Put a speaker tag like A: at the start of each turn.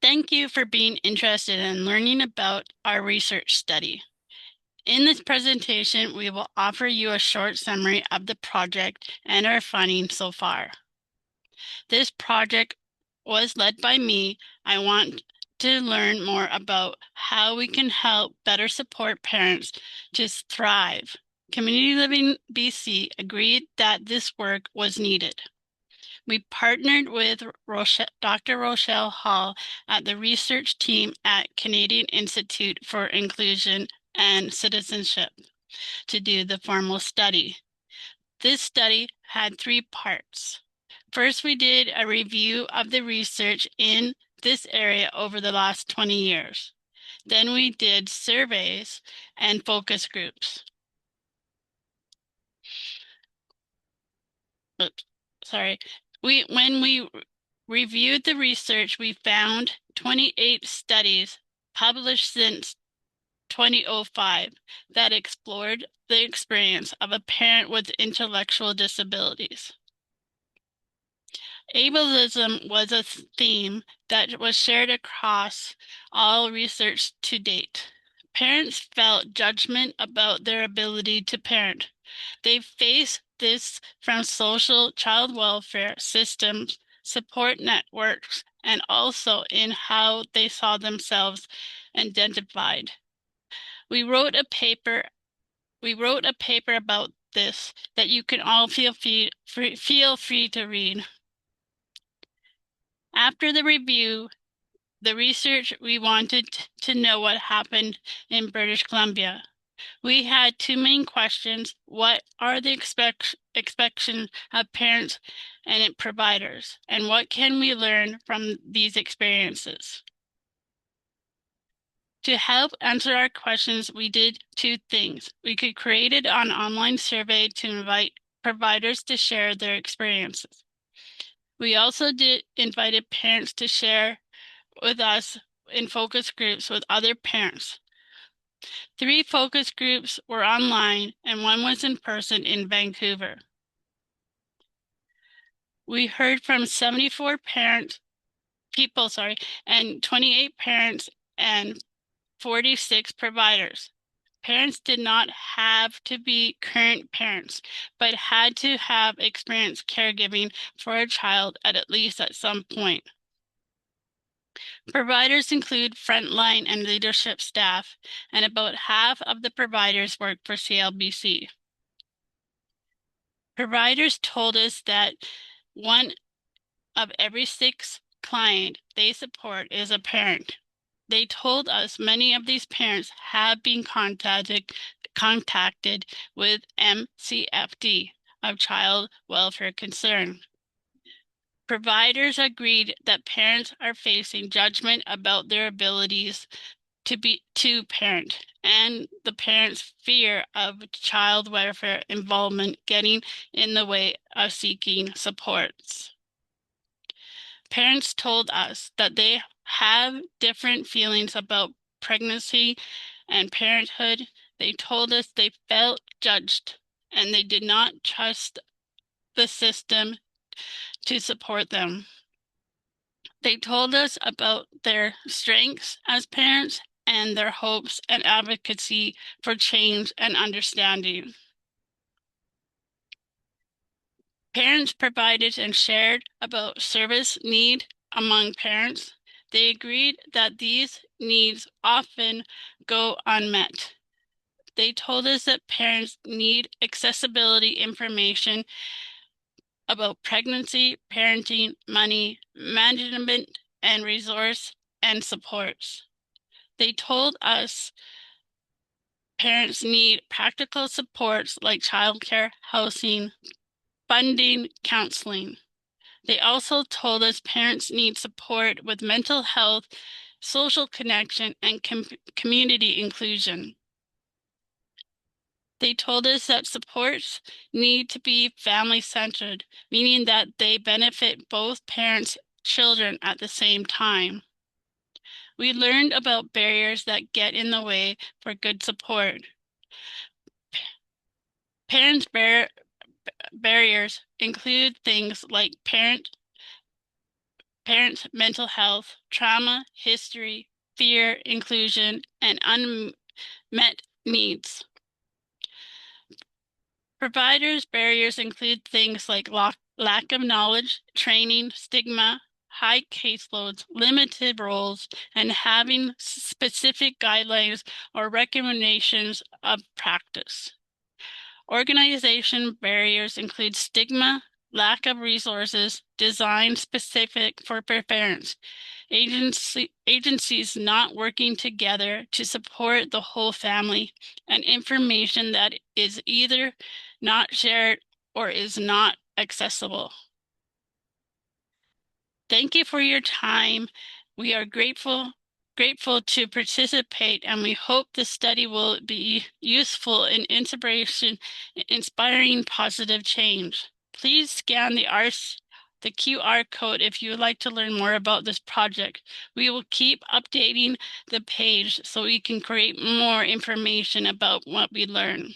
A: Thank you for being interested in learning about our research study. In this presentation, we will offer you a short summary of the project and our findings so far. This project was led by me. I want to learn more about how we can help better support parents to thrive. Community Living BC agreed that this work was needed. We partnered with Dr. Rochelle Hall at the research team at Canadian Institute for Inclusion and Citizenship to do the formal study. This study had three parts. First, we did a review of the research in this area over the last 20 years. Then we did surveys and focus groups. Oops, sorry. When we reviewed the research, we found 28 studies published since 2005 that explored the experience of a parent with intellectual disabilities. Ableism was a theme that was shared across all research to date. Parents felt judgment about their ability to parent. They faced this from social child welfare systems, support networks, and also in how they saw themselves identified. We wrote a paper about this that you can all feel free to read. After the review, the research, we wanted to know what happened in British Columbia. We had two main questions. What are the expectations of parents and providers? And what can we learn from these experiences? To help answer our questions, we did two things. We created an online survey to invite providers to share their experiences. We also invited parents to share with us in focus groups with other parents. 3 focus groups were online and 1 was in person in Vancouver. We heard from 74 people, and 28 parents and 46 providers. Parents did not have to be current parents, but had to have experience caregiving for a child at least at some point. Providers include frontline and leadership staff, and about half of the providers work for CLBC. Providers told us that 1 of every 6 clients they support is a parent. They told us many of these parents have been contacted with MCFD of child welfare concern. Providers agreed that parents are facing judgment about their abilities to parent and the parents' fear of child welfare involvement getting in the way of seeking supports. Parents told us that they have different feelings about pregnancy and parenthood. They told us they felt judged and they did not trust the system to support them. They told us about their strengths as parents and their hopes and advocacy for change and understanding. Parents provided and shared about service need among parents. They agreed that these needs often go unmet. They told us that parents need accessibility information about pregnancy, parenting, money, management, and resource and supports. They told us parents need practical supports like childcare, housing, funding, counseling. They also told us parents need support with mental health, social connection, and community inclusion. They told us that supports need to be family-centered, meaning that they benefit both parents, children at the same time. We learned about barriers that get in the way for good support. Parents' barriers include things like parents' mental health, trauma, history, fear, inclusion, and unmet needs. Providers' barriers include things like lack of knowledge, training, stigma, high caseloads, limited roles, and having specific guidelines or recommendations of practice. Organization barriers include stigma, lack of resources, design specific for parents, agencies not working together to support the whole family, and information that is either not shared or is not accessible. Thank you for your time. We are grateful to participate, and we hope this study will be useful in inspiring positive change. Please scan the QR code if you would like to learn more about this project. We will keep updating the page so we can create more information about what we learn.